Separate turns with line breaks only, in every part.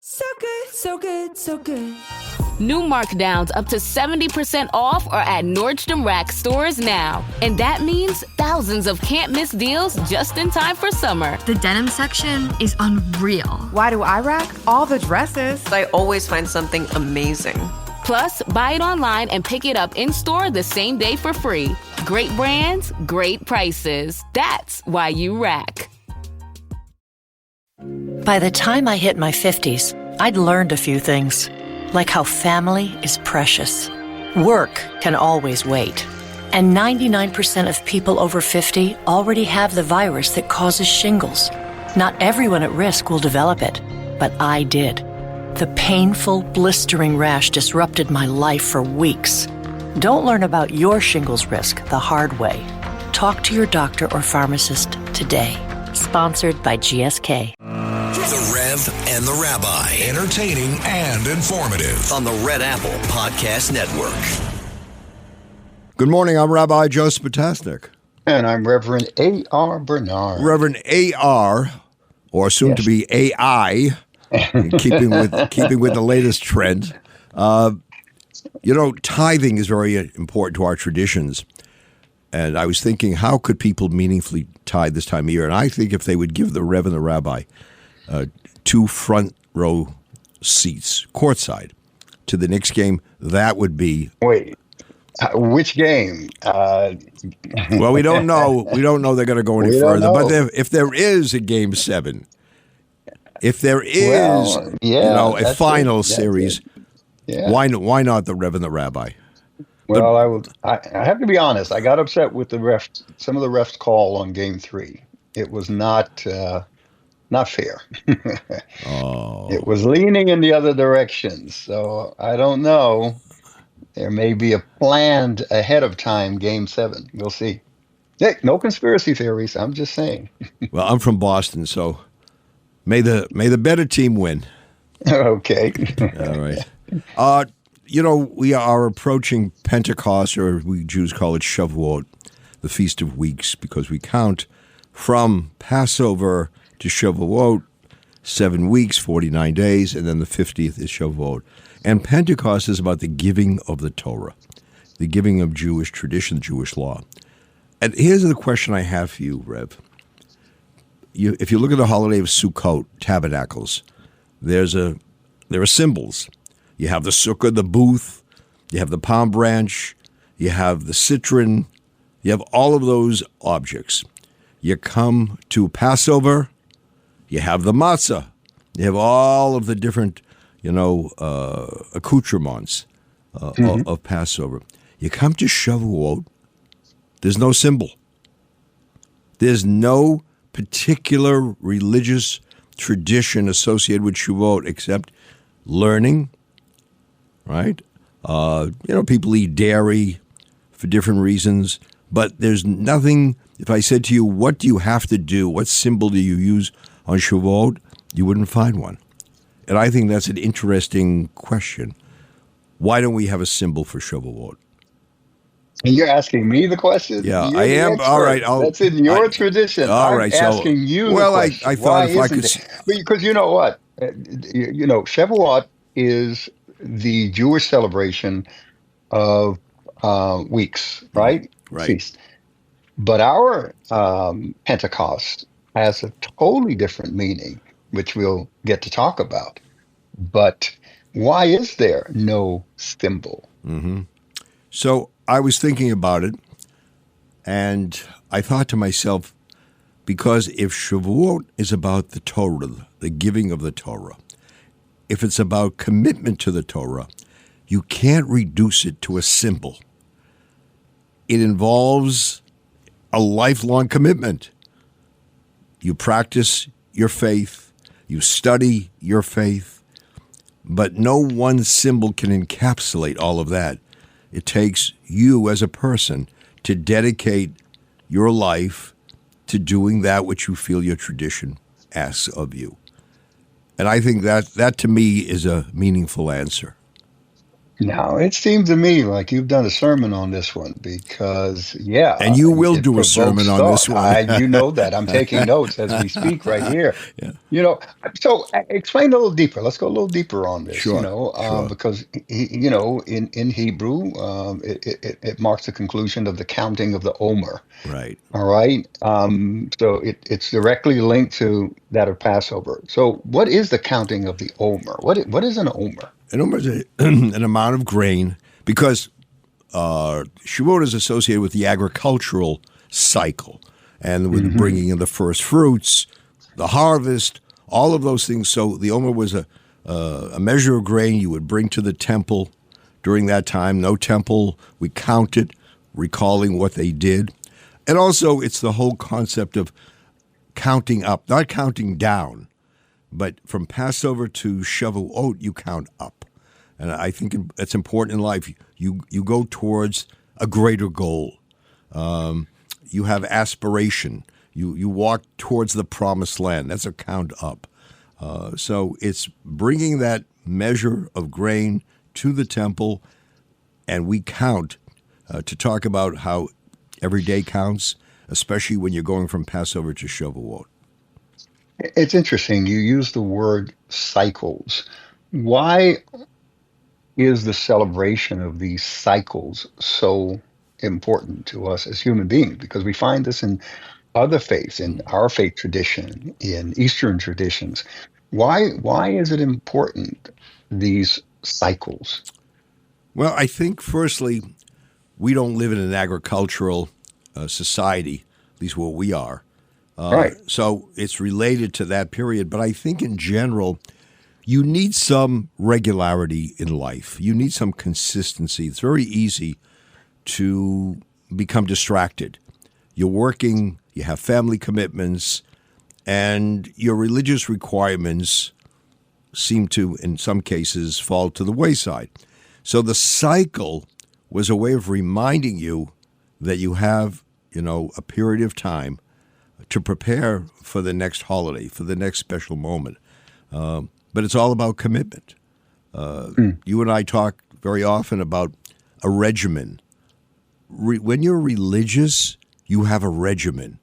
So good, so good, so good.
New markdowns up to 70% off are at Nordstrom Rack stores now. And that means thousands of can't-miss deals just in time for summer.
The denim section is unreal.
Why do I rack? All the dresses.
I always find something amazing.
Plus, buy it online and pick it up in-store the same day for free. Great brands, great prices. That's why you rack.
By the time I hit my 50s, I'd learned a few things, like how family is precious. Work can always wait. And 99% of people over 50 already have the virus that causes shingles. Not everyone at risk will develop it, but I did. The painful, blistering rash disrupted my life for weeks. Don't learn about your shingles risk the hard way. Talk to your doctor or pharmacist today. Sponsored by GSK.
The Rev and the Rabbi. Entertaining and informative on the Red Apple Podcast Network.
Good morning. I'm Rabbi Joseph Potasnik.
And I'm Reverend A.R. Bernard.
Reverend A.R., or soon to be A.I., keeping with the latest trend. Tithing is very important to our traditions. And I was thinking, how could people meaningfully tithe this time of year? And I think if they would give the Rev and the Rabbi 2 front row seats, courtside, to the Knicks game, that would be...
Wait, which game?
Well, we don't know. We don't know they're going to go any further. But if there is a Game 7, if there is a final series, why not the Rev and the Rabbi?
Well, I have to be honest. I got upset with the ref. Some of the refs' call on Game 3. It was not fair. It was leaning in the other direction. So I don't know. There may be a planned ahead of time Game 7. We'll see. Hey, no conspiracy theories. I'm just saying.
Well, I'm from Boston, so may the better team win.
Okay.
All right. We are approaching Pentecost, or we Jews call it Shavuot, the Feast of Weeks, because we count from Passover to Shavuot, 7 weeks, 49 days, and then the 50th is Shavuot. And Pentecost is about the giving of the Torah, the giving of Jewish tradition, Jewish law. And here's the question I have for you, Rev. If you look at the holiday of Sukkot, tabernacles, there are symbols. You have the sukkah, the booth, you have the palm branch, you have the citron, you have all of those objects. You come to Passover, you have the matzah, you have all of the different, accoutrements of Passover. You come to Shavuot, there's no symbol. There's no particular religious tradition associated with Shavuot except learning. Right? People eat dairy for different reasons, but there's nothing. If I said to you, what do you have to do? What symbol do you use on Shavuot? You wouldn't find one. And I think that's an interesting question. Why don't we have a symbol for Shavuot?
You're asking me the question?
Yeah,
You're
I am.
expert.
All right.
That's in your tradition.
All right.
I'm asking you the question.
I thought if I could...
Because you know what? Shavuot is the Jewish celebration of weeks, right?
Right.
Feast. But our Pentecost has a totally different meaning, which we'll get to talk about. But why is there no symbol?
Mm-hmm. So I was thinking about it, and I thought to myself, because if Shavuot is about the Torah, the giving of the Torah, if it's about commitment to the Torah, you can't reduce it to a symbol. It involves a lifelong commitment. You practice your faith, you study your faith, but no one symbol can encapsulate all of that. It takes you as a person to dedicate your life to doing that which you feel your tradition asks of you. And I think that to me is a meaningful answer.
Now, it seems to me like you've done a sermon on this one because,
And you will
it
do a sermon
provokes
on this
thought.
one.
You know that. I'm taking notes as we speak right here.
Yeah.
You know, so explain a little deeper. Let's go a little deeper on this,
Sure, sure.
because, in Hebrew, it marks the conclusion of the counting of the Omer.
Right.
All right. So it's directly linked to that of Passover. So what is the counting of the Omer? What is an Omer?
An omer is an amount of grain because Shavuot is associated with the agricultural cycle and with bringing in the first fruits, the harvest, all of those things. So the omer was a measure of grain you would bring to the temple during that time. No temple, we counted, recalling what they did. And also it's the whole concept of counting up, not counting down. But from Passover to Shavuot, you count up. And I think it's important in life. You go towards a greater goal. You have aspiration. You walk towards the promised land. That's a count up. So it's bringing that measure of grain to the temple, and we count to talk about how every day counts, especially when you're going from Passover to Shavuot.
It's interesting. You use the word cycles. Why is the celebration of these cycles so important to us as human beings? Because we find this in other faiths, in our faith tradition, in Eastern traditions. Why is it important, these cycles?
Well, I think firstly, we don't live in an agricultural society, at least where we are.
Right.
So it's related to that period. But I think in general, you need some regularity in life. You need some consistency. It's very easy to become distracted. You're working, you have family commitments, and your religious requirements seem to, in some cases, fall to the wayside. So the cycle was a way of reminding you that you have, a period of time to prepare for the next holiday, for the next special moment. But it's all about commitment. You and I talk very often about a regimen. When you're religious, you have a regimen.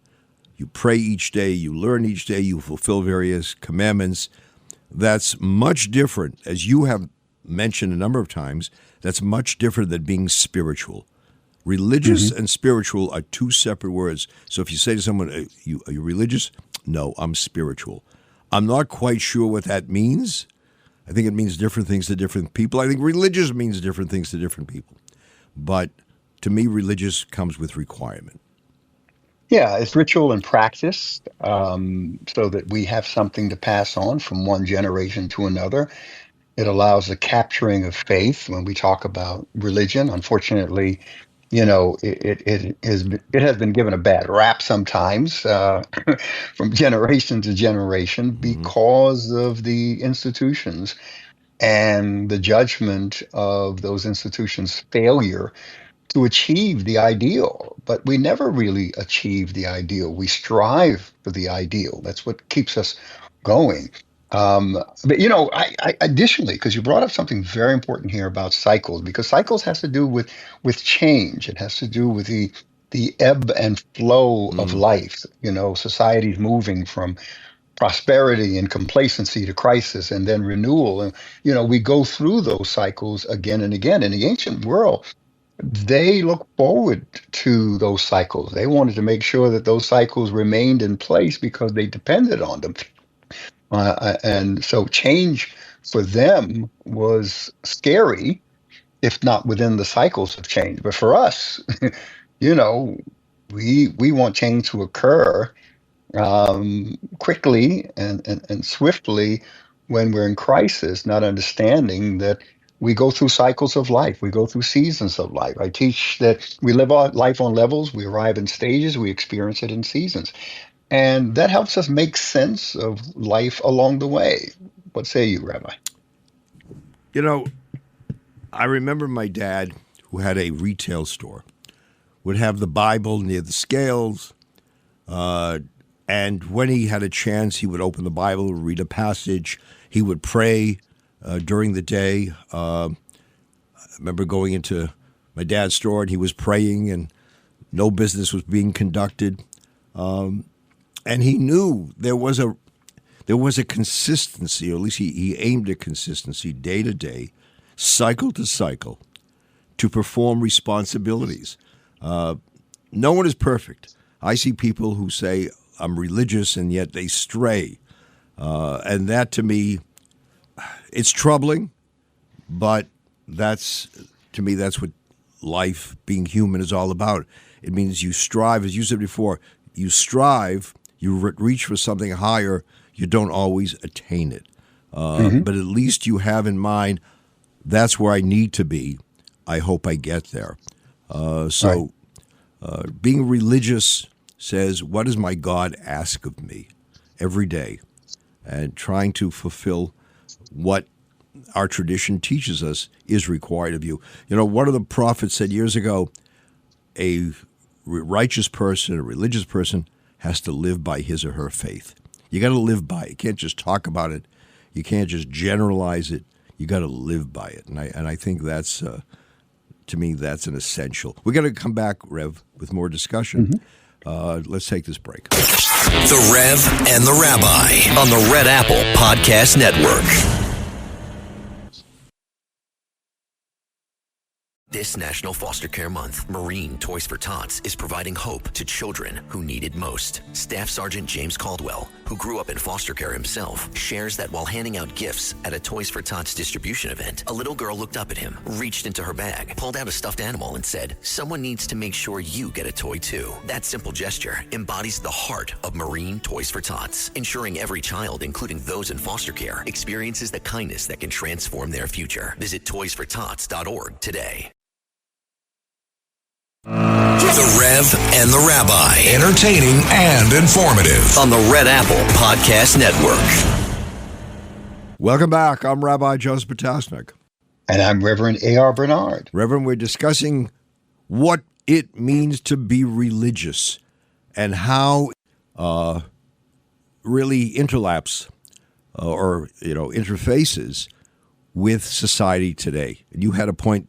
You pray each day, you learn each day, you fulfill various commandments. That's much different, as you have mentioned a number of times, that's much different than being spiritual. Religious and spiritual are two separate words. So if you say to someone, are you religious? No, I'm spiritual. I'm not quite sure what that means. I think it means different things to different people. I think religious means different things to different people. But to me, religious comes with requirement.
Yeah, it's ritual and practice, so that we have something to pass on from one generation to another. It allows the capturing of faith when we talk about religion. Unfortunately, it has been given a bad rap sometimes from generation to generation because of the institutions and the judgment of those institutions' failure to achieve the ideal. But we never really achieve the ideal. We strive for the ideal. That's what keeps us going. But I additionally, because you brought up something very important here about cycles, because cycles has to do with change. It has to do with the ebb and flow of life. Society's moving from prosperity and complacency to crisis and then renewal. And we go through those cycles again and again. In the ancient world, they look forward to those cycles. They wanted to make sure that those cycles remained in place because they depended on them. And so change for them was scary, if not within the cycles of change. But for us, we want change to occur quickly and swiftly when we're in crisis, not understanding that we go through cycles of life. We go through seasons of life. I teach that we live our life on levels. We arrive in stages. We experience it in seasons. And that helps us make sense of life along the way. What say you, Rabbi?
I remember my dad, who had a retail store, would have the Bible near the scales. And when he had a chance, he would open the Bible, read a passage. He would pray during the day. remember going into my dad's store and he was praying and no business was being conducted. And he knew there was a consistency, or at least he aimed at consistency day to day, cycle to cycle, to perform responsibilities. No one is perfect. I see people who say, I'm religious, and yet they stray. And that, to me, it's troubling, but that's what life, being human, is all about. It means you strive, as you said before, you strive, you reach for something higher, you don't always attain it. But at least you have in mind, that's where I need to be. I hope I get there. Being religious says, what does my God ask of me every day? And trying to fulfill what our tradition teaches us is required of you. You know, one of the prophets said years ago, a righteous person, a religious person, has to live by his or her faith. You got to live by it. You can't just talk about it. You can't just generalize it. You got to live by it. And I think that's, to me, that's an essential. We're going to come back, Rev, with more discussion. Let's take this break.
The Rev and the Rabbi on the Red Apple Podcast Network. This National Foster Care Month, Marine Toys for Tots is providing hope to children who need it most. Staff Sergeant James Caldwell, who grew up in foster care himself, shares that while handing out gifts at a Toys for Tots distribution event, a little girl looked up at him, reached into her bag, pulled out a stuffed animal and said, "Someone needs to make sure you get a toy too." That simple gesture embodies the heart of Marine Toys for Tots, ensuring every child, including those in foster care, experiences the kindness that can transform their future. Visit toysfortots.org today. The Rev and the Rabbi. Entertaining and informative on the Red Apple Podcast Network.
Welcome back. I'm Rabbi Joseph Potasnik.
And I'm Reverend A.R. Bernard.
Reverend, we're discussing what it means to be religious and how really interlaps or interfaces with society today. And you had a point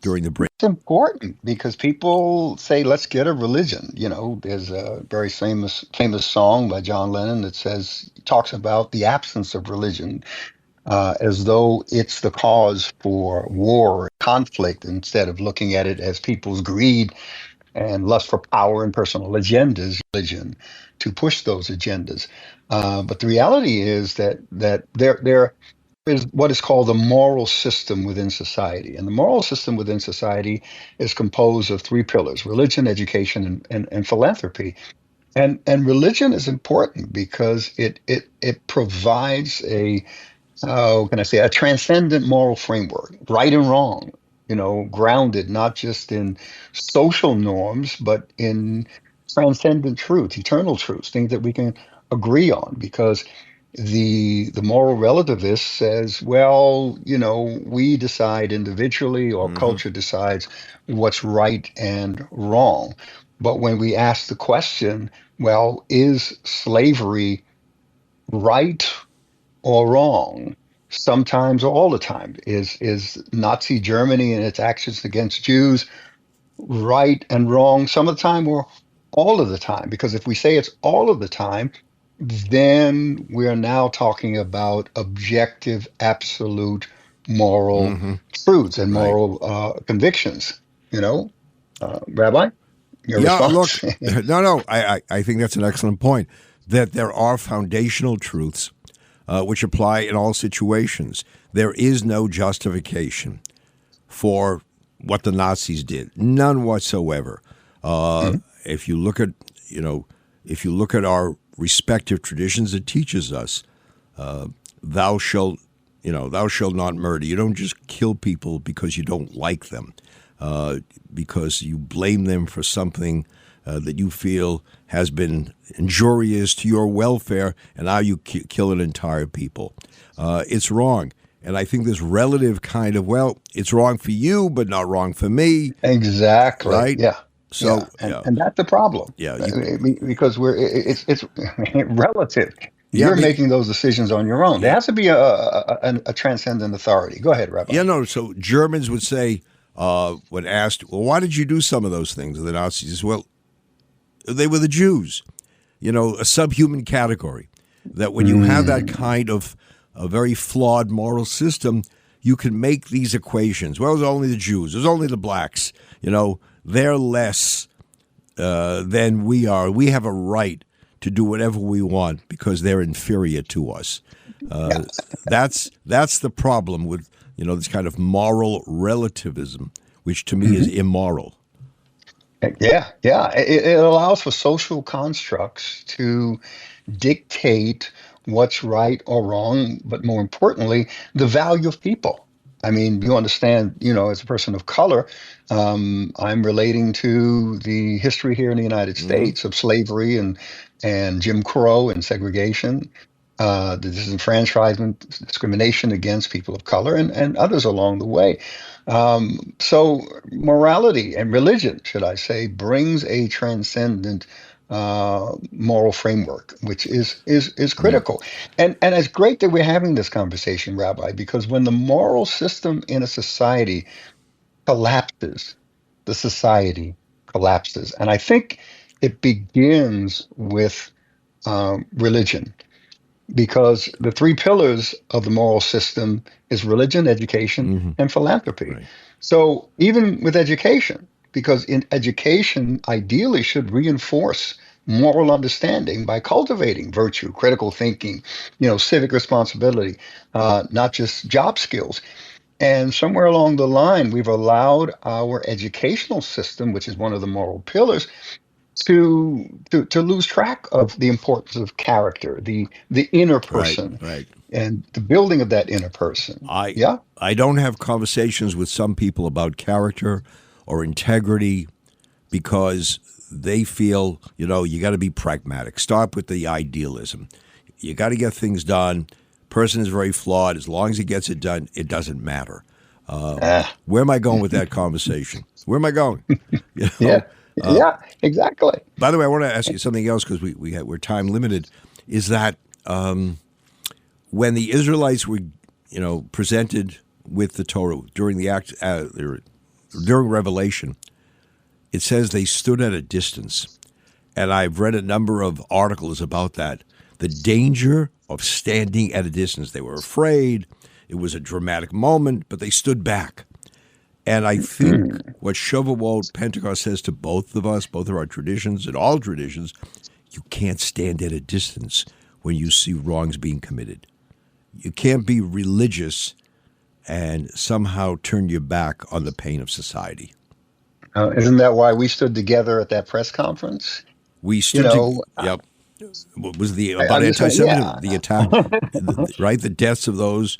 during the break.
It's important because people say, let's get a religion. You know, there's a very famous song by John Lennon that talks about the absence of religion as though it's the cause for war, conflict, instead of looking at it as people's greed and lust for power and personal agendas, religion, to push those agendas. But the reality is that there is what is called the moral system within society. And the moral system within society is composed of three pillars: religion, education, and philanthropy. And religion is important because it provides a transcendent moral framework, right and wrong, grounded not just in social norms, but in transcendent truths, eternal truths, things that we can agree on, because the moral relativist says, well, we decide individually, or culture decides what's right and wrong. But when we ask the question, well, is slavery right or wrong? Sometimes or all the time. Is Nazi Germany and its actions against Jews right and wrong some of the time or all of the time? Because if we say it's all of the time, then we are now talking about objective, absolute moral truths and moral convictions. Rabbi, your response?
Look, no, I think that's an excellent point, that there are foundational truths which apply in all situations. There is no justification for what the Nazis did, none whatsoever. If you look at our respective traditions, it teaches us, thou shalt not murder. You don't just kill people because you don't like them, because you blame them for something that you feel has been injurious to your welfare, and now you kill an entire people. It's wrong. And I think this relative kind of, well, it's wrong for you, but not wrong for me.
Exactly.
Right?
Yeah.
So,
and that's the problem.
Yeah,
because it's relative. You're making those decisions on your own. There has to be a transcendent authority. Go ahead, Rabbi.
Yeah, no. So Germans would say, when asked, well, why did you do some of those things? The Nazis, well, they were the Jews, a subhuman category. That when you have that kind of a very flawed moral system, you can make these equations. Well, it was only the Jews. It was only the blacks. They're less than we are. We have a right to do whatever we want because they're inferior to us. That's the problem with this kind of moral relativism, which to me is immoral.
Yeah. It allows for social constructs to dictate what's right or wrong, but more importantly, the value of people. I mean, you understand, as a person of color, I'm relating to the history here in the United States of slavery and Jim Crow and segregation, the disenfranchisement, discrimination against people of color, and others along the way. So morality and religion, should I say, brings a transcendent moral framework, which is critical. And it's great that we're having this conversation, Rabbi, because when the moral system in a society collapses, the society collapses. And I think it begins with religion, because the three pillars of the moral system is religion, education, and philanthropy.
Right.
So even with education, because in education ideally should reinforce moral understanding by cultivating virtue, critical thinking, civic responsibility, not just job skills. And somewhere along the line, we've allowed our educational system, which is one of the moral pillars, to lose track of the importance of character, the inner person,
Right.
and the building of that inner person.
I don't have conversations with some people about character or integrity because they feel, you got to be pragmatic. Start with the idealism. You got to get things done. Person is very flawed. As long as he gets it done, it doesn't matter. Where am I going with that conversation? Where am I going?
Yeah, exactly.
By the way, I want to ask you something else because we're time limited. Is that when the Israelites were, presented with the Torah during the during Revelation, it says they stood at a distance, and I've read a number of articles about that. The danger of standing at a distance. They were afraid. It was a dramatic moment, but they stood back. And I think what Shavuot Pentecost says to both of us, both of our traditions and all traditions, you can't stand at a distance when you see wrongs being committed. You can't be religious and somehow turn your back on the pain of society.
Isn't that why we stood together at that press conference?
We stood yep. Was about anti-Semitism, the attack, right? The deaths of those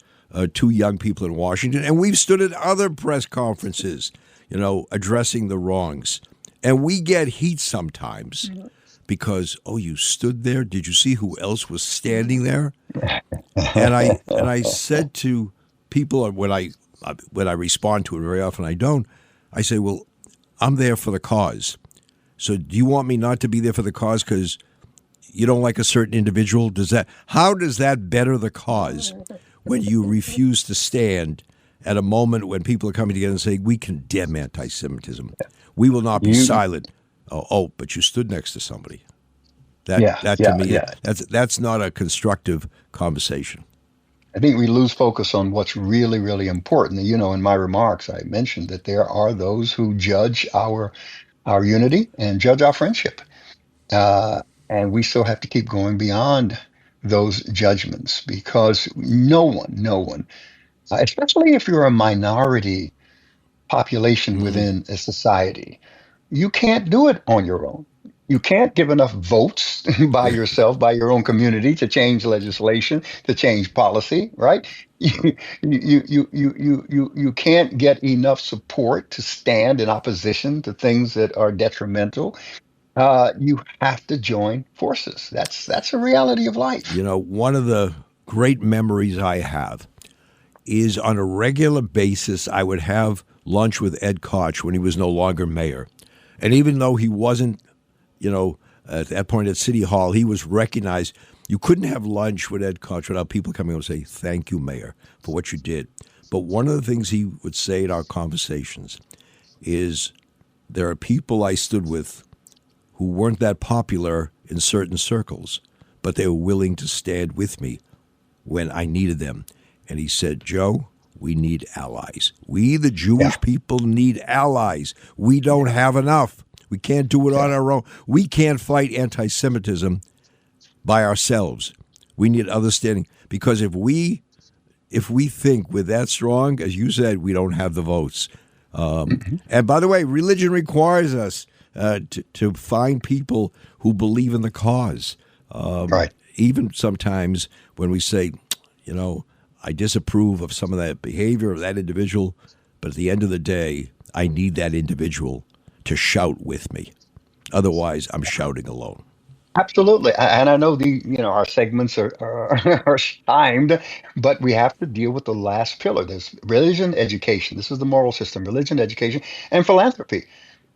two young people in Washington. And we've stood at other press conferences, addressing the wrongs. And we get heat sometimes because, you stood there? Did you see who else was standing there? And I said to people when I respond to it, very often I don't, I say, well, I'm there for the cause. So do you want me not to be there for the cause because you don't like a certain individual? How does that better the cause when you refuse to stand at a moment when people are coming together and saying, we condemn anti-Semitism. We will not be silent. But you stood next to somebody. That's not a constructive conversation.
I think we lose focus on what's really, really important. In my remarks, I mentioned that there are those who judge our unity and judge our friendship. And we still have to keep going beyond those judgments because no one, especially if you're a minority population within a society, you can't do it on your own. You can't give enough votes by yourself, by your own community, to change legislation, to change policy, right? You can't get enough support to stand in opposition to things that are detrimental. You have to join forces. That's a reality of life.
One of the great memories I have is on a regular basis, I would have lunch with Ed Koch when he was no longer mayor. And even though he wasn't, at that point at City Hall, he was recognized. You couldn't have lunch with Ed Koch without people coming over and say, thank you, Mayor, for what you did. But one of the things he would say in our conversations is there are people I stood with who weren't that popular in certain circles, but they were willing to stand with me when I needed them. And he said, Joe, we need allies. We, the Jewish people, need allies. We don't have enough. We can't do it on our own. We can't fight anti-Semitism by ourselves. We need other standing. Because if we think we're that strong, as you said, we don't have the votes. And by the way, religion requires us to find people who believe in the cause.
Right.
Even sometimes when we say, I disapprove of some of that behavior of that individual, but at the end of the day, I need that individual to shout with me. Otherwise, I'm shouting alone.
Absolutely, and I know our segments are are timed, but we have to deal with the last pillar. There's religion, education. This is the moral system: religion, education, and philanthropy.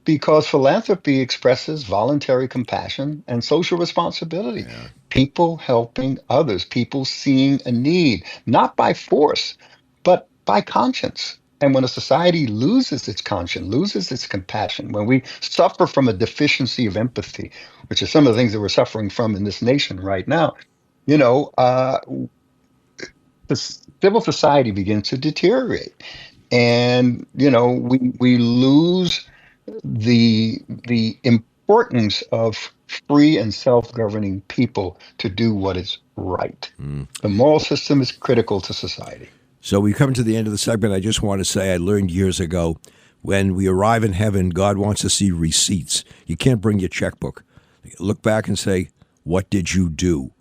Because philanthropy expresses voluntary compassion and social responsibility.
Yeah.
People helping others, people seeing a need, not by force, but by conscience. And when a society loses its conscience, loses its compassion, when we suffer from a deficiency of empathy, which is some of the things that we're suffering from in this nation right now, the civil society begins to deteriorate. And, we lose the importance of free and self-governing people to do what is right. The moral system is critical to society.
So we come to the end of the segment. I just want to say I learned years ago, when we arrive in heaven, God wants to see receipts. You can't bring your checkbook. Look back and say, what did you do?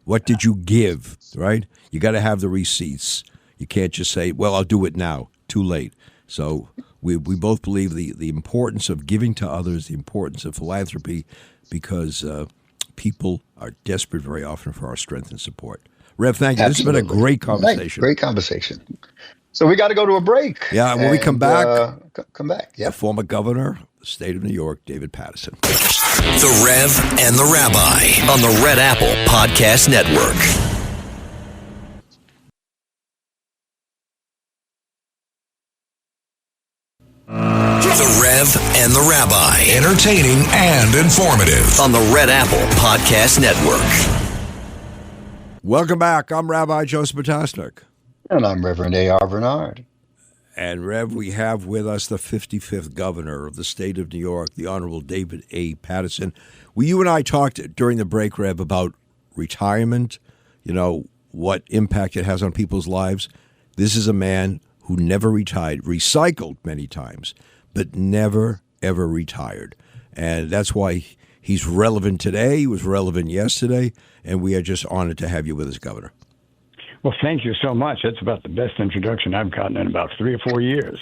What did you give, right? You got to have the receipts. You can't just say, well, I'll do it now. Too late. So we both believe the importance of giving to others, the importance of philanthropy, because people are desperate very often for our strength and support. Rev, thank you.
Absolutely.
This has been a great conversation.
Right. Great conversation. So we got to go to a break.
Yeah, when we come back,
come back. Yeah.
the former governor of the state of New York, David Paterson.
The Rev and the Rabbi on the Red Apple Podcast Network. The Rev and the Rabbi.
Entertaining and informative.
On the Red Apple Podcast Network.
Welcome back. I'm Rabbi Joseph Potosnik.
And I'm Reverend A.R. Bernard.
And Rev, we have with us the 55th governor of the state of New York, the Honorable David A. Paterson. You and I talked during the break, Rev, about retirement, what impact it has on people's lives. This is a man who never retired, recycled many times, but never, ever retired. And that's why he's relevant today. He was relevant yesterday, and we are just honored to have you with us, Governor.
Well, thank you so much. That's about the best introduction I've gotten in about 3 or 4 years.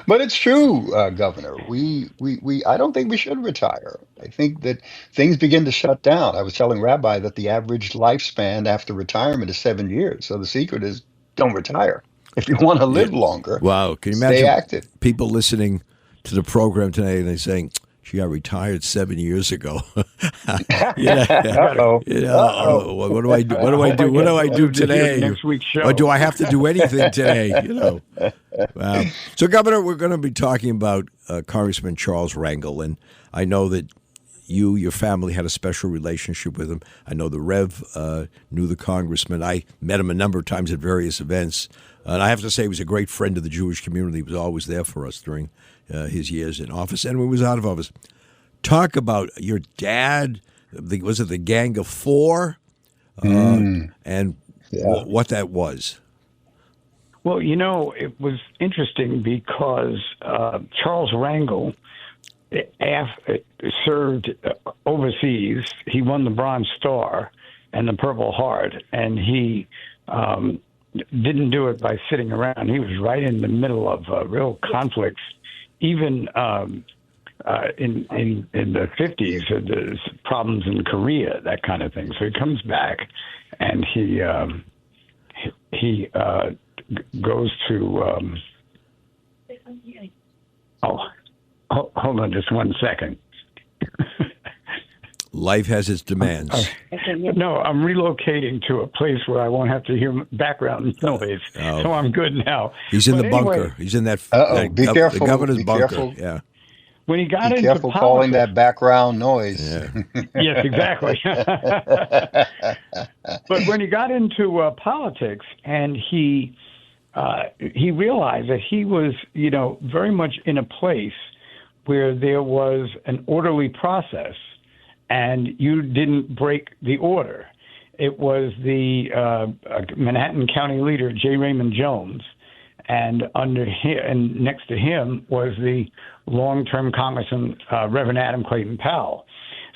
But it's true, Governor. I don't think we should retire. I think that things begin to shut down. I was telling Rabbi that the average lifespan after retirement is 7 years. So the secret is don't retire. If you want to live longer,
wow, can you imagine
stay active.
People listening to the program today and they're saying, gee, I retired 7 years ago. What do I do? What do I do today?
Next week's show.
Or do I have to do anything today? Wow. So, Governor, we're going to be talking about Congressman Charles Rangel, and I know that your family had a special relationship with him. I know the Rev knew the congressman. I met him a number of times at various events. And I have to say he was a great friend of the Jewish community. He was always there for us during his years in office and when he was out of office. Talk about your dad. Was it the Gang of Four? And what that was.
Well, it was interesting because Charles Rangel served overseas. He won the Bronze Star and the Purple Heart, and he didn't do it by sitting around. He was right in the middle of real conflicts, even in the 50s. There's problems in Korea, that kind of thing. So he comes back, and he goes to. Hold on just 1 second.
Life has its demands.
No, I'm relocating to a place where I won't have to hear background noise, so I'm good now.
He's in
But
the
anyway,
bunker. He's in that.
Be careful.
The governor's
Be
bunker.
careful.
Yeah.
When he got
Be
into
careful
politics,
calling that background noise.
Yeah.
Yes, exactly. But when he got into politics, and he realized that he was, very much in a place where there was an orderly process, and you didn't break the order. It was the Manhattan County leader, J. Raymond Jones, and under him, and next to him was the long-term Congressman Reverend Adam Clayton Powell.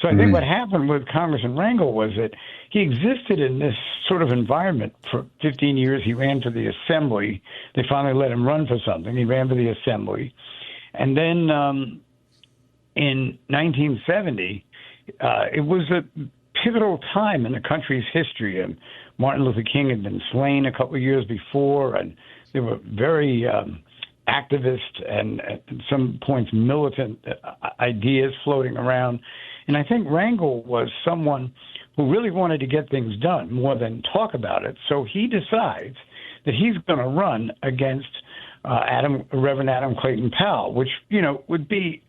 So I think what happened with Congressman Rangel was that he existed in this sort of environment for 15 years. He ran for the Assembly. They finally let him run for something. He ran for the Assembly. And then in 1970, it was a pivotal time in the country's history. And Martin Luther King had been slain a couple of years before, and there were very activist and at some points militant ideas floating around. And I think Rangel was someone who really wanted to get things done more than talk about it. So he decides that he's going to run against Reverend Adam Clayton Powell, which, would be,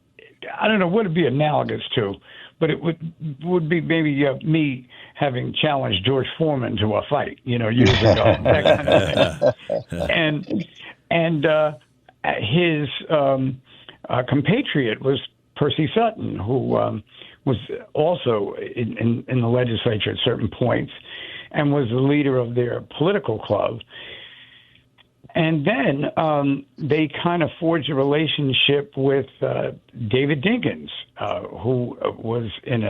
I don't know what it'd be analogous to, but it would be maybe me having challenged George Foreman to a fight, years ago, that kind of thing. And his compatriot was Percy Sutton, who was also in the legislature at certain points and was the leader of their political club. And then they kind of forged a relationship with David Dinkins, who was in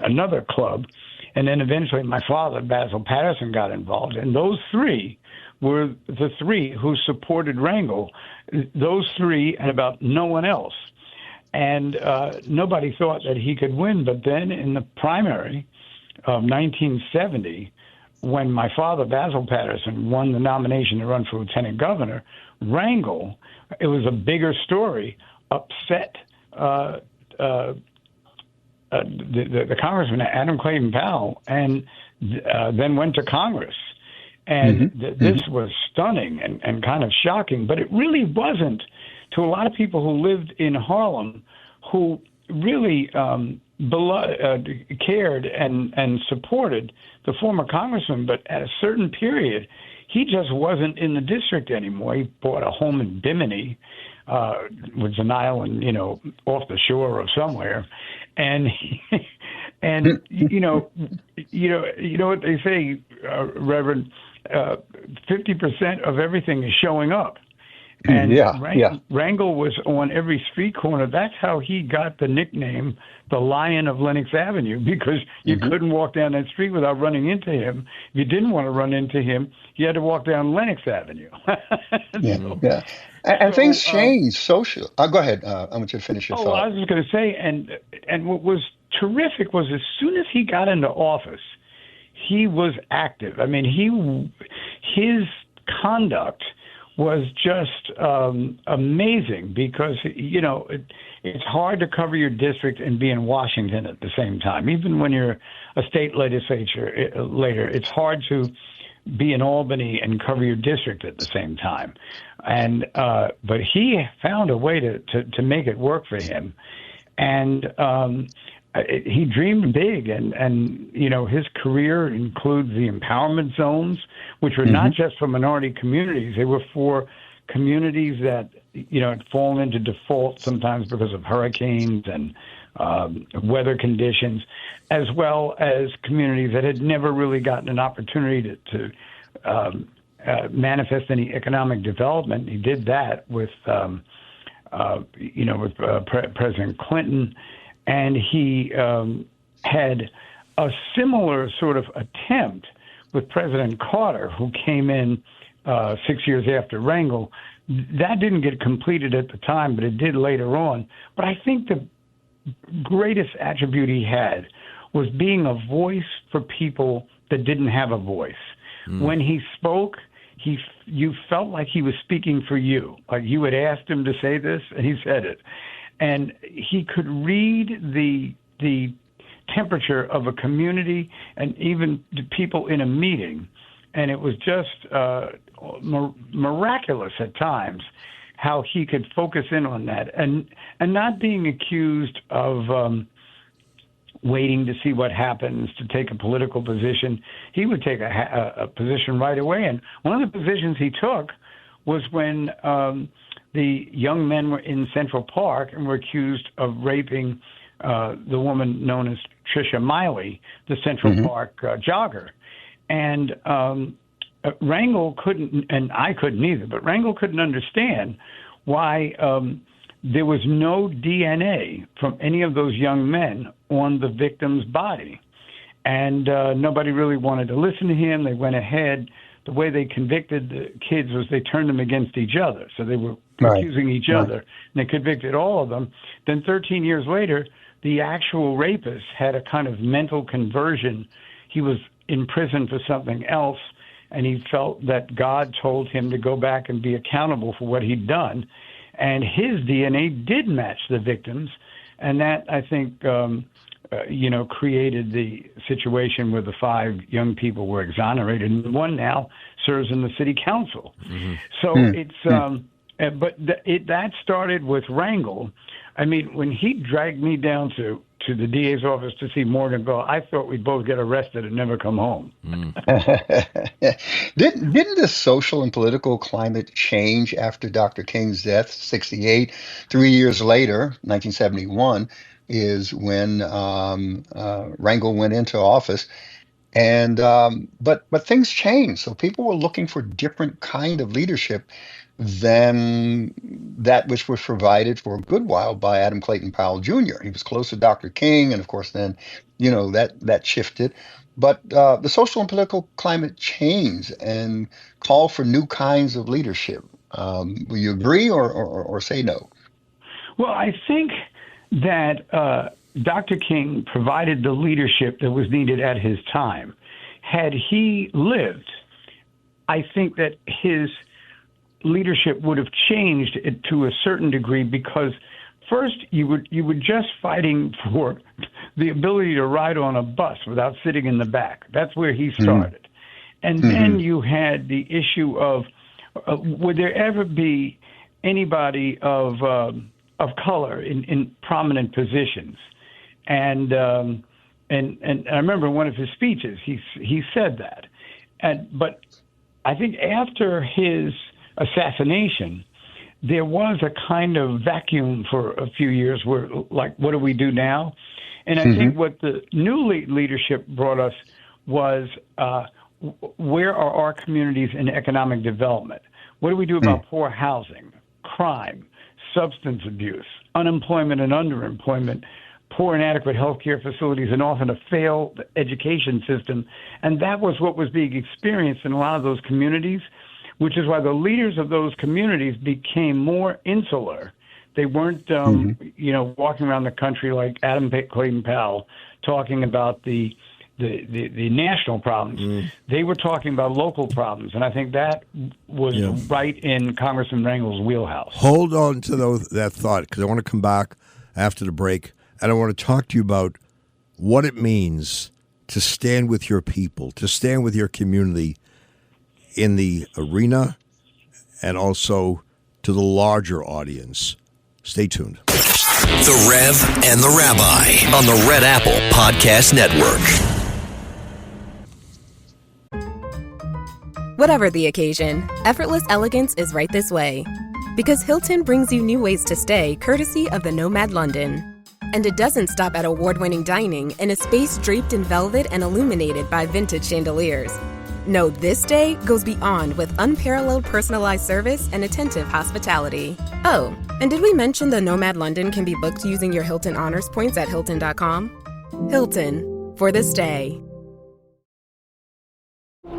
another club. And then eventually my father, Basil Patterson, got involved. And those three were the three who supported Rangel, those three and about no one else. And nobody thought that he could win. But then in the primary of 1970, when my father, Basil Paterson, won the nomination to run for lieutenant governor, Rangel, it was a bigger story, upset the Congressman, Adam Clayton Powell, and then went to Congress. And this was stunning and kind of shocking, but it really wasn't to a lot of people who lived in Harlem who really cared and supported the former congressman. But at a certain period, he just wasn't in the district anymore. He bought a home in Bimini, which is an island, off the shore of somewhere. And you know what they say, Reverend, 50% of everything is showing up. And Rangel was on every street corner. That's how he got the nickname, the Lion of Lenox Avenue, because you couldn't walk down that street without running into him. If you didn't want to run into him, you had to walk down Lenox Avenue.
And things changed socially. Go ahead. I want you to finish your thought.
I was just going to say, and what was terrific was as soon as he got into office, he was active. I mean, his conduct was just amazing because, it's hard to cover your district and be in Washington at the same time. Even when you're a state legislature later, it's hard to be in Albany and cover your district at the same time. And but he found a way to make it work for him. And he dreamed big, and his career includes the empowerment zones, which were not just for minority communities. They were for communities that had fallen into default sometimes because of hurricanes and weather conditions, as well as communities that had never really gotten an opportunity to manifest any economic development. He did that with President Clinton. And he had a similar sort of attempt with President Carter, who came in 6 years after Rangel. That didn't get completed at the time, but it did later on. But I think the greatest attribute he had was being a voice for people that didn't have a voice. When he spoke, you felt like he was speaking for you. Like you had asked him to say this, and he said it. And he could read the temperature of a community and even the people in a meeting. And it was just miraculous at times how he could focus in on that and not being accused of waiting to see what happens to take a political position. He would take a position right away. And one of the positions he took was when the young men were in Central Park and were accused of raping the woman known as Tricia Miley, the Central Park jogger. And Rangel couldn't, and I couldn't either, but Rangel couldn't understand why there was no DNA from any of those young men on the victim's body. And nobody really wanted to listen to him. They went ahead. The way they convicted the kids was they turned them against each other. So they were accusing each other, and they convicted all of them. Then 13 years later, the actual rapist had a kind of mental conversion. He was in prison for something else, and he felt that God told him to go back and be accountable for what he'd done. And his DNA did match the victims, and that, I think, created the situation where the 5 young people were exonerated, and one now serves in the city council. So that started with Rangel. I mean, when he dragged me down to the DA's office to see Morgan go, I thought we'd both get arrested and never come home.
Didn't the social and political climate change after Dr. King's death, 68? 3 years later, 1971, is when Rangel went into office. And but things changed. So people were looking for different kind of leadership than that which was provided for a good while by Adam Clayton Powell Jr. He was close to Dr. King, and of course then, that shifted. But the social and political climate changed and called for new kinds of leadership. Will you agree or say no?
Well, I think that Dr. King provided the leadership that was needed at his time. Had he lived, I think that his leadership would have changed it to a certain degree, because first you were just fighting for the ability to ride on a bus without sitting in the back. That's where he started. And then you had the issue of would there ever be anybody of color in prominent positions? And I remember one of his speeches, he said that. But I think after his assassination, there was a kind of vacuum for a few years where, like, what do we do now? And I think what the new leadership brought us was where are our communities in economic development? What do we do about poor housing, crime, substance abuse, unemployment and underemployment, poor and inadequate healthcare facilities, and often a failed education system? And that was what was being experienced in a lot of those communities, which is why the leaders of those communities became more insular. They weren't, walking around the country like Adam Clayton Powell talking about the national problems. They were talking about local problems, and I think that was right in Congressman Rangel's wheelhouse.
Hold on to that thought, because I want to come back after the break, and I want to talk to you about what it means to stand with your people, to stand with your community in the arena, and also to the larger audience. Stay tuned.
The Rev and the Rabbi on the Red Apple Podcast Network.
Whatever the occasion, effortless elegance is right this way. Because Hilton brings you new ways to stay courtesy of the Nomad London. And it doesn't stop at award-winning dining in a space draped in velvet and illuminated by vintage chandeliers. No, this day goes beyond with unparalleled personalized service and attentive hospitality. Oh, and did we mention the Nomad London can be booked using your Hilton Honors points at Hilton.com? Hilton, for the stay.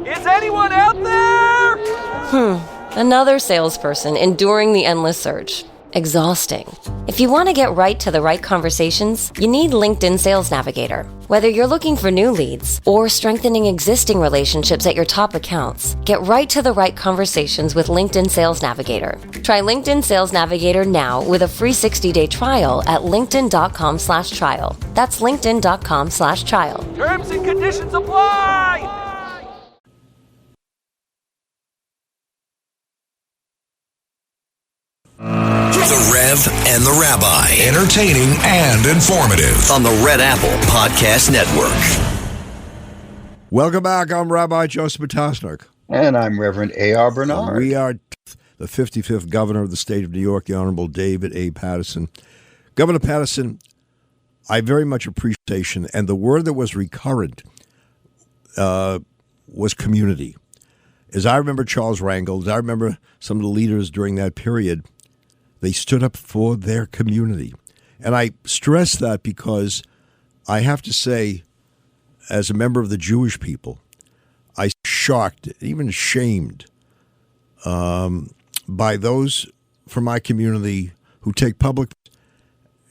Is anyone out there?
Another salesperson enduring the endless search.
exhausting. If you want to get right to the right conversations, you need LinkedIn Sales Navigator. Whether you're looking for new leads or strengthening existing relationships at your top accounts, get right to the right conversations with LinkedIn Sales Navigator. Try LinkedIn Sales Navigator now with a free 60-day trial at linkedin.com/trial. That's linkedin.com/trial.
Terms and conditions apply!
The Rev and the Rabbi. Entertaining and informative.
On the Red Apple Podcast Network.
Welcome back. I'm Rabbi Joseph Patasnik.
And I'm Reverend A.R. Bernard.
We are the 55th governor of the state of New York, the Honorable David A. Paterson. Governor Paterson, I very much appreciation, and the word that was recurrent was community. As I remember Charles Rangel, as I remember some of the leaders during that period, they stood up for their community. And I stress that because I have to say, as a member of the Jewish people, I'm shocked, even ashamed, by those from my community who take public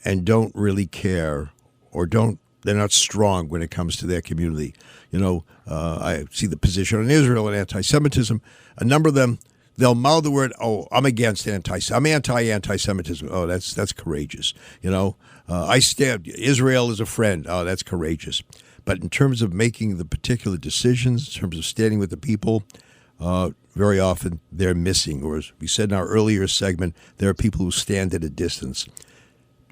and don't really care or they're not strong when it comes to their community. You know, I see the position on Israel and anti-Semitism. A number of them, they'll mouth the word, "Oh, I'm against I'm anti-Semitism." Oh, that's courageous. You know, I stand. Israel is a friend. Oh, that's courageous. But in terms of making the particular decisions, in terms of standing with the people, very often they're missing. Or as we said in our earlier segment, there are people who stand at a distance.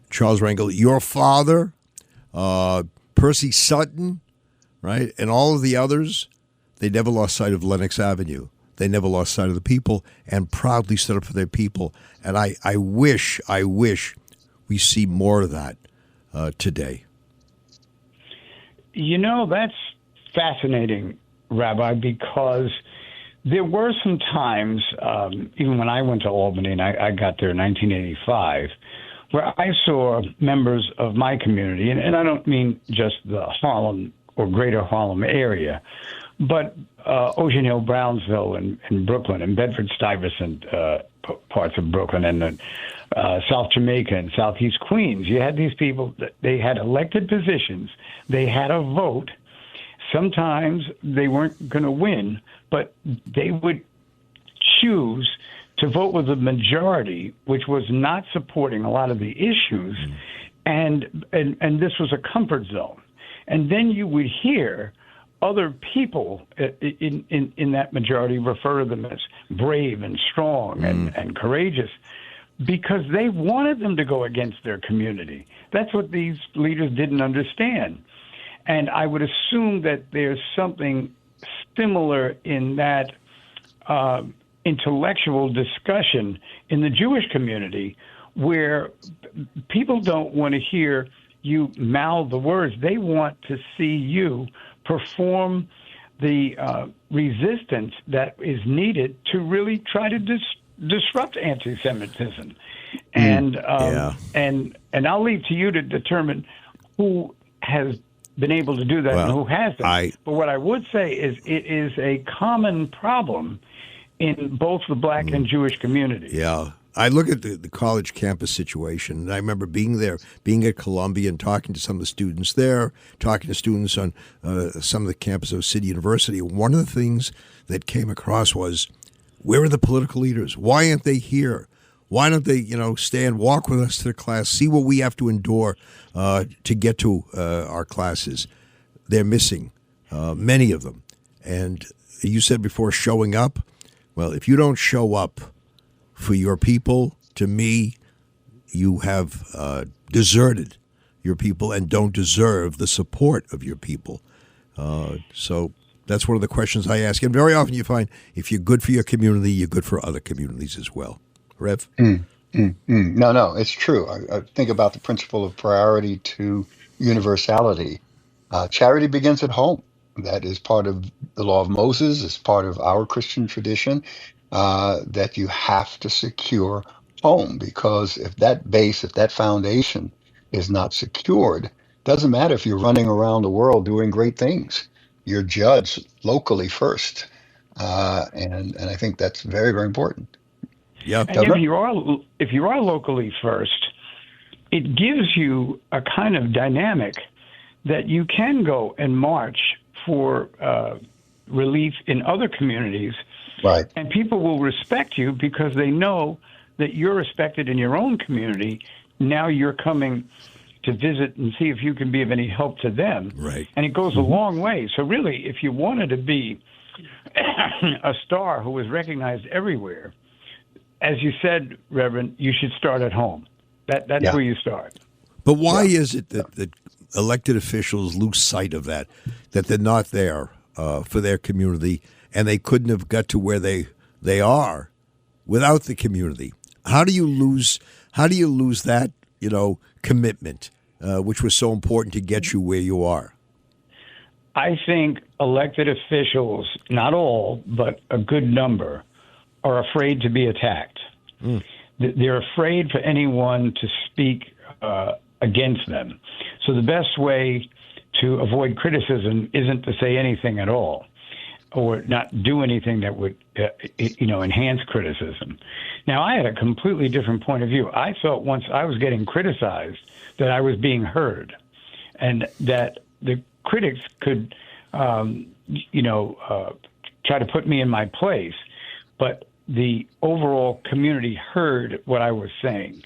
Charles Rangel, your father, Percy Sutton, right, and all of the others, they never lost sight of Lenox Avenue. They never lost sight of the people and proudly stood up for their people. And I wish we see more of that today.
You know, that's fascinating, Rabbi, because there were some times, even when I went to Albany, and I got there in 1985, where I saw members of my community, and I don't mean just the Harlem or greater Harlem area, but Ocean Hill, Brownsville, and Brooklyn, and Bedford-Stuyvesant parts of Brooklyn, and South Jamaica and Southeast Queens. You had these people, they had elected positions, they had a vote. Sometimes they weren't going to win, but they would choose to vote with a majority, which was not supporting a lot of the issues, and this was a comfort zone. And then you would hear other people in that majority refer to them as brave and strong and courageous because they wanted them to go against their community. That's what these leaders didn't understand. And I would assume that there's something similar in that intellectual discussion in the Jewish community where people don't want to hear you mouth the words. They want to see you perform the resistance that is needed to really try to disrupt anti-Semitism. And I'll leave to you to determine who has been able to do that and who hasn't. But what I would say is it is a common problem in both the black and Jewish communities.
Yeah. I look at the college campus situation, and I remember being there, being at Columbia and talking to some of the students there, talking to students on some of the campus of City University. One of the things that came across was, where are the political leaders? Why aren't they here? Why don't they, stand, walk with us to the class, see what we have to endure to get to our classes? They're missing, many of them. And you said before, showing up. Well, if you don't show up for your people, to me, you have deserted your people and don't deserve the support of your people. So that's one of the questions I ask. And very often you find if you're good for your community, you're good for other communities as well. Rev?
No, it's true. I think about the principle of priority to universality. Charity begins at home. That is part of the law of Moses. It's part of our Christian tradition. That you have to secure home, because if that foundation is not secured, doesn't matter if you're running around the world doing great things. You're judged locally first, and I think that's very, very important.
Yeah.
And if you are locally first, it gives you a kind of dynamic that you can go and march for relief in other communities.
Right.
And people will respect you because they know that you're respected in your own community. Now you're coming to visit and see if you can be of any help to them.
Right.
And it goes a long way. So really, if you wanted to be a star who was recognized everywhere, as you said, Reverend, you should start at home. That's where you start.
But why is it that elected officials lose sight of that they're not there for their community, and they couldn't have got to where they are without the community? How do you lose that, commitment, which was so important to get you where you are?
I think elected officials, not all, but a good number, are afraid to be attacked. They're afraid for anyone to speak against them. So the best way to avoid criticism isn't to say anything at all, or not do anything that would, enhance criticism. Now, I had a completely different point of view. I felt once I was getting criticized that I was being heard, and that the critics could, try to put me in my place, but the overall community heard what I was saying.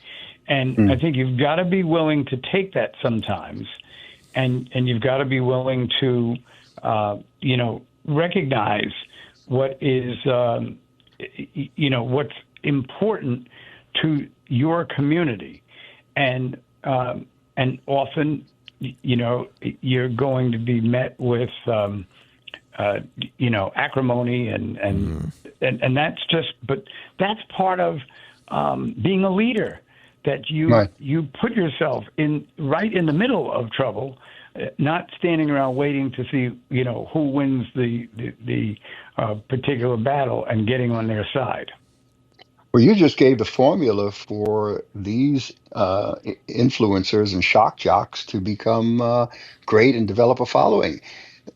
And I think you've got to be willing to take that sometimes, and you've got to be willing to, recognize what is, what's important to your community. And often, you're going to be met with, acrimony and but that's part of being a leader, that you put yourself right in the middle of trouble, not standing around waiting to see, who wins the particular battle and getting on their side.
Well, you just gave the formula for these influencers and shock jocks to become great and develop a following.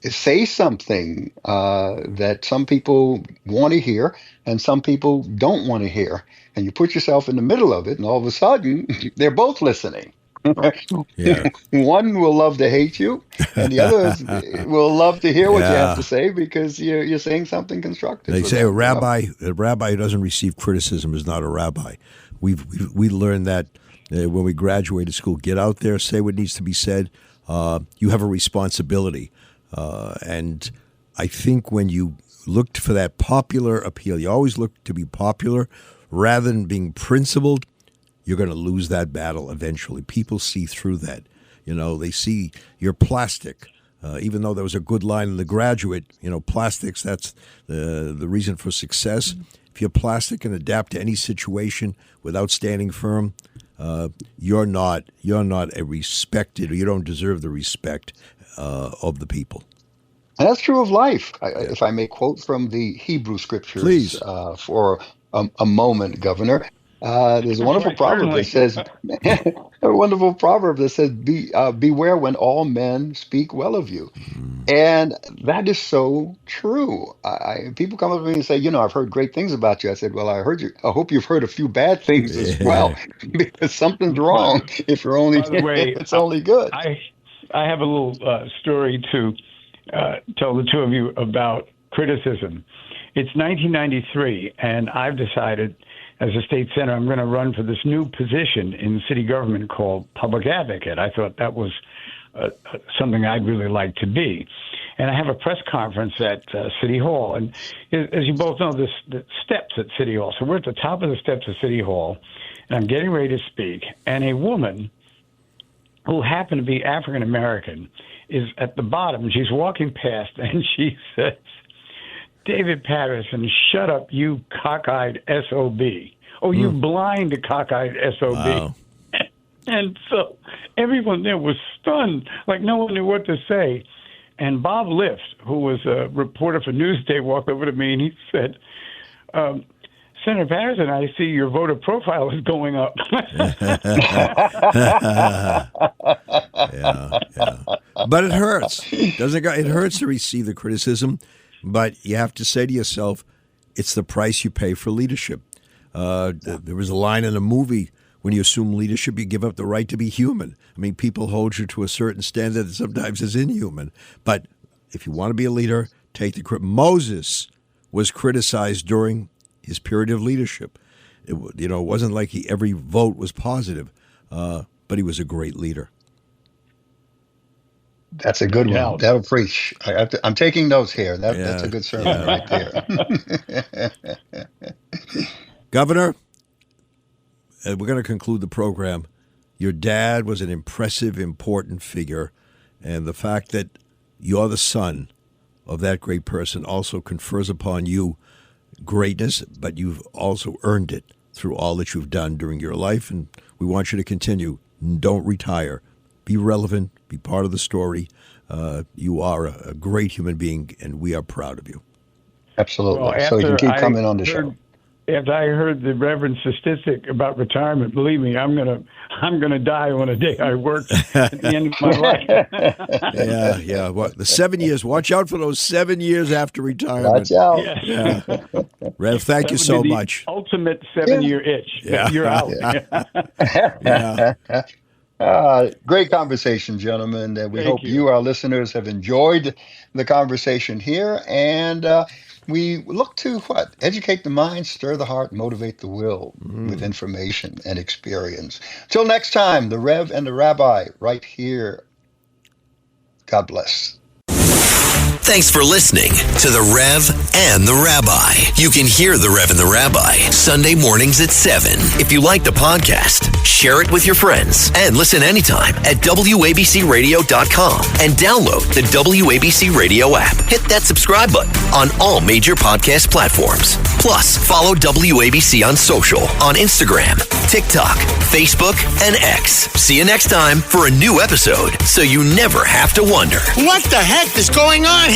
Say something that some people want to hear and some people don't want to hear. And you put yourself in the middle of it, and all of a sudden, they're both listening.
Yeah.
One will love to hate you, and the other will love to hear what you have to say because you're saying something constructive.
They say a rabbi who doesn't receive criticism is not a rabbi. We learned that when we graduated school. Get out there, say what needs to be said. You have a responsibility. And I think when you looked for that popular appeal, you always look to be popular rather than being principled, you're going to lose that battle eventually. People see through that. They see you're plastic. Even though there was a good line in The Graduate, plastics, that's the reason for success. If you're plastic and adapt to any situation without standing firm, you're not a respected, or you don't deserve the respect of the people.
And that's true of life. If I may quote from the Hebrew scriptures,
please,
for a moment, Governor. There's a wonderful proverb that says, beware when all men speak well of you. And that is so true. People come up to me and say, I've heard great things about you. I said, well, I hope you've heard a few bad things as well, because something's wrong if you're only,
by the way,
it's only good.
I have a little story to tell the two of you about criticism. It's 1993, and I've decided as a state senator, I'm going to run for this new position in city government called public advocate. I thought that was something I'd really like to be. And I have a press conference at City Hall. And as you both know, the steps at City Hall. So we're at the top of the steps of City Hall, and I'm getting ready to speak. And a woman who happened to be African American is at the bottom. She's walking past, and she says, David Paterson, shut up, you cockeyed SOB. Oh, you blind cockeyed SOB. Wow. And so everyone there was stunned, like no one knew what to say. And Bob Lift, who was a reporter for Newsday, walked over to me and he said, Senator Patterson, I see your voter profile is going up.
Yeah. But it hurts. Doesn't it? It hurts to receive the criticism, but you have to say to yourself, it's the price you pay for leadership. There was a line in a movie, when you assume leadership, you give up the right to be human. I mean, people hold you to a certain standard that sometimes is inhuman. But if you want to be a leader, take the credit. Moses was criticized during his period of leadership. It wasn't like every vote was positive, but he was a great leader.
That's a good one. That'll preach. I'm taking notes here. That's a good sermon right there.
Governor, we're going to conclude the program. Your dad was an impressive, important figure, and the fact that you're the son of that great person also confers upon you greatness, but you've also earned it through all that you've done during your life, and we want you to continue. Don't retire. Be relevant. Be part of the story. You are a great human being, and we are proud of you.
Absolutely. Well, so you can keep coming on the show.
After I heard the Reverend's statistic about retirement, believe me, I'm gonna die on a day I worked at the end of my life.
Yeah. Well, the 7 years. Watch out for those 7 years after retirement.
Watch out.
Yeah. Rev, thank you so much.
Ultimate 7-year itch.
Yeah.
You're out.
Great conversation, gentlemen. We hope you, our listeners, have enjoyed the conversation here. And we look to educate the mind, stir the heart, motivate the will with information and experience. Till next time, the Rev and the Rabbi right here. God bless.
Thanks for listening to The Rev and the Rabbi. You can hear The Rev and the Rabbi Sunday mornings at 7. If you like the podcast, share it with your friends and listen anytime at WABCRadio.com and download the WABC Radio app. Hit that subscribe button on all major podcast platforms. Plus, follow WABC on social on Instagram, TikTok, Facebook, and X. See you next time for a new episode so you never have to wonder.
What the heck is going on here?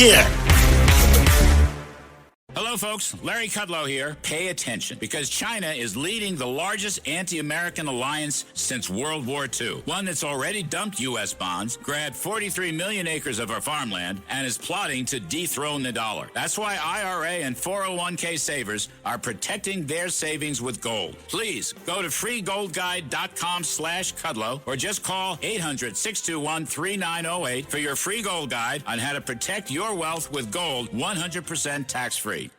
Hello, folks. Larry Kudlow here. Pay attention, because China is leading the largest anti-American alliance since World War II. One that's already dumped U.S. bonds, grabbed 43 million acres of our farmland, and is plotting to dethrone the dollar. That's why IRA and 401k savers are protecting their savings with gold. Please go to freegoldguide.com/Kudlow or just call 800-621-3908 for your free gold guide on how to protect your wealth with gold 100% tax-free.